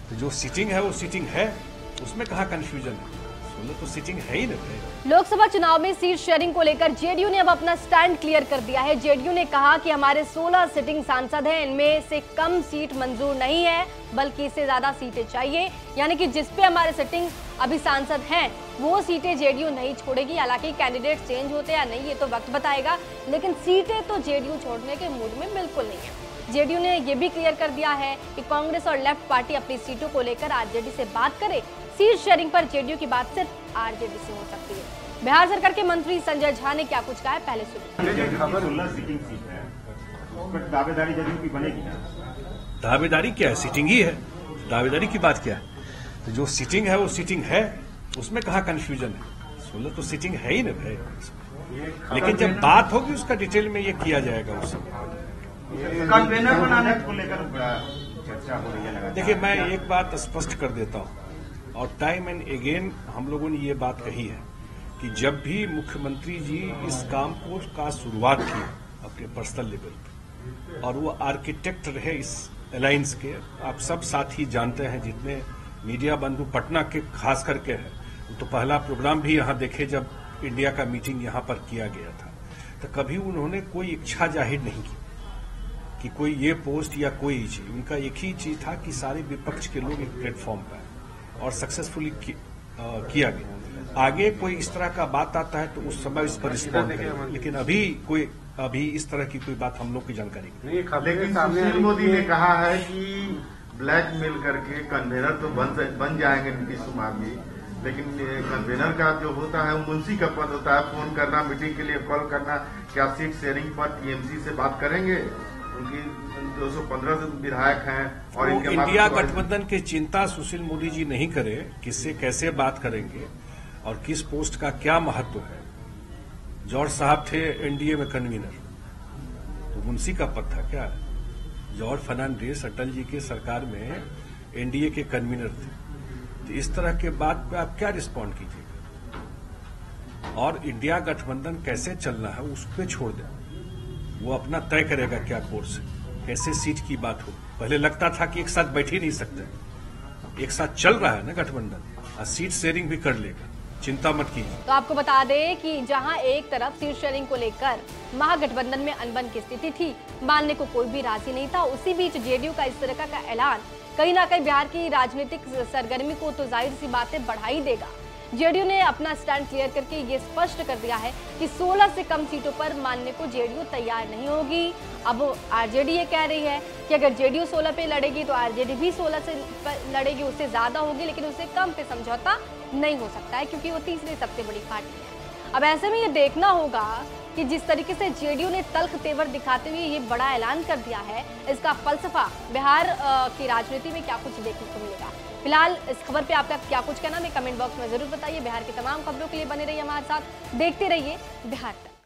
तो जो सीटिंग है वो सीटिंग है, उसमें कहाँ कंफ्यूजन है? तो सीटिंग है ही नहीं। लोकसभा चुनाव में सीट शेयरिंग को लेकर जेडीयू ने अब अपना स्टैंड क्लियर कर दिया है। जेडीयू ने कहा कि हमारे 16 सिटिंग सांसद हैं, इनमें से कम सीट मंजूर नहीं है, बल्कि इससे ज्यादा सीटें चाहिए। यानी कि जिस पे हमारे सिटिंग अभी सांसद हैं वो सीटें जेडीयू नहीं छोड़ेगी। हालांकि कैंडिडेट चेंज होते या नहीं ये तो वक्त बताएगा, लेकिन सीटें तो जेडीयू छोड़ने के मूड में बिल्कुल नहीं है। जेडीयू ने यह भी क्लियर कर दिया है कि कांग्रेस और लेफ्ट पार्टी अपनी सीटों को लेकर आरजेडी से बात करे। सीट शेयरिंग पर जेडीयू की बात सिर्फ आरजेडी से हो सकती है। बिहार सरकार के मंत्री संजय झा ने क्या कुछ कहा है, पहले सुनिए। दावेदारी जेडीयू की बनेगी ना? दावेदारी क्या है? सीटिंग ही है। दावेदारी की बात क्या है? तो जो सीटिंग है वो सीटिंग है, उसमें कहाँ कंफ्यूजन है? 16 तो सीटिंग है ही नहीं है। लेकिन जब बात होगी उसका डिटेल में ये किया जाएगा। उस कन्वेनर बनाने को लेकर चर्चा हो रही है। देखिए, मैं एक बात स्पष्ट कर देता हूँ, और टाइम एंड अगेन हम लोगों ने ये बात कही है कि जब भी मुख्यमंत्री जी इस काम का शुरुआत की अपने पर्सनल लेवल पे, और वो आर्किटेक्ट रहे इस अलायंस के, आप सब साथी जानते हैं, जितने मीडिया बंधु पटना के खास करके हैं, तो पहला प्रोग्राम भी यहाँ देखे जब इंडिया का मीटिंग यहाँ पर किया गया था, तो कभी उन्होंने कोई इच्छा जाहिर नहीं की कि कोई ये पोस्ट या कोई चीज। उनका एक ही चीज था कि सारे विपक्ष के लोग एक प्लेटफॉर्म पर, और सक्सेसफुली किया गया। आगे कोई इस तरह का बात आता है तो उस समय इस पर रिस्पॉन्ड करें, लेकिन अभी इस तरह की कोई बात हम लोग की जानकारी नहीं। लेकिन सुशील मोदी ने कहा है कि ब्लैकमेल करके कन्वेनर तो बन जाएंगे नीतीश कुमार जी, लेकिन कन्वेनर का जो होता है वो मुंशी का पद होता है। फोन करना, मीटिंग के लिए कॉल करना। क्या सीट शेयरिंग पर टीएमसी से बात करेंगे? उनकी 215 विधायक हैं और इंडिया गठबंधन की चिंता सुशील मोदी जी नहीं करे, किससे कैसे बात करेंगे और किस पोस्ट का क्या महत्व है। जॉर्ज साहब थे एनडीए में कन्वीनर, तो मुंशी का पद था क्या? जॉर्ज फर्नांडिस अटल जी के सरकार में एनडीए के कन्वीनर थे। तो इस तरह के बात पे आप क्या रिस्पॉन्ड कीजिएगा? और इंडिया गठबंधन कैसे चलना है उस पर छोड़ दें, वो अपना तय करेगा क्या कोर्स है, कैसे सीट की बात हो। पहले लगता था कि एक साथ बैठ ही नहीं सकते, एक साथ चल रहा है ना गठबंधन, और सीट शेयरिंग भी कर लेगा, चिंता मत कीजिए। तो आपको बता दें कि जहां एक तरफ सीट शेयरिंग को लेकर महागठबंधन में अनबन की स्थिति थी, मानने को कोई भी राजी नहीं था, उसी बीच जेडीयू का इस तरह का ऐलान कहीं ना कहीं बिहार की राजनीतिक सरगर्मी को तो जाहिर सी बातें बढ़ा ही देगा। जेडीयू ने अपना स्टैंड क्लियर करके ये स्पष्ट कर दिया है कि 16 से कम सीटों पर मानने को जेडीयू तैयार नहीं होगी। अब आरजेडी ये कह रही है कि अगर जेडीयू 16 पे लड़ेगी तो आरजेडी भी 16 से लड़ेगी, उससे ज्यादा होगी, लेकिन उससे कम पे समझौता नहीं हो सकता है, क्योंकि वो तीसरी सबसे बड़ी पार्टी है। अब ऐसे में ये देखना होगा कि जिस तरीके से जेडीयू ने तल्ख तेवर दिखाते हुए ये बड़ा ऐलान कर दिया है, इसका फलसफा बिहार की राजनीति में क्या कुछ देखने को मिलेगा। फिलहाल इस खबर पे आपका क्या कुछ कहना है कमेंट बॉक्स में जरूर बताइए। बिहार की तमाम खबरों के लिए बने रहिए हमारे साथ, देखते रहिए बिहार तक।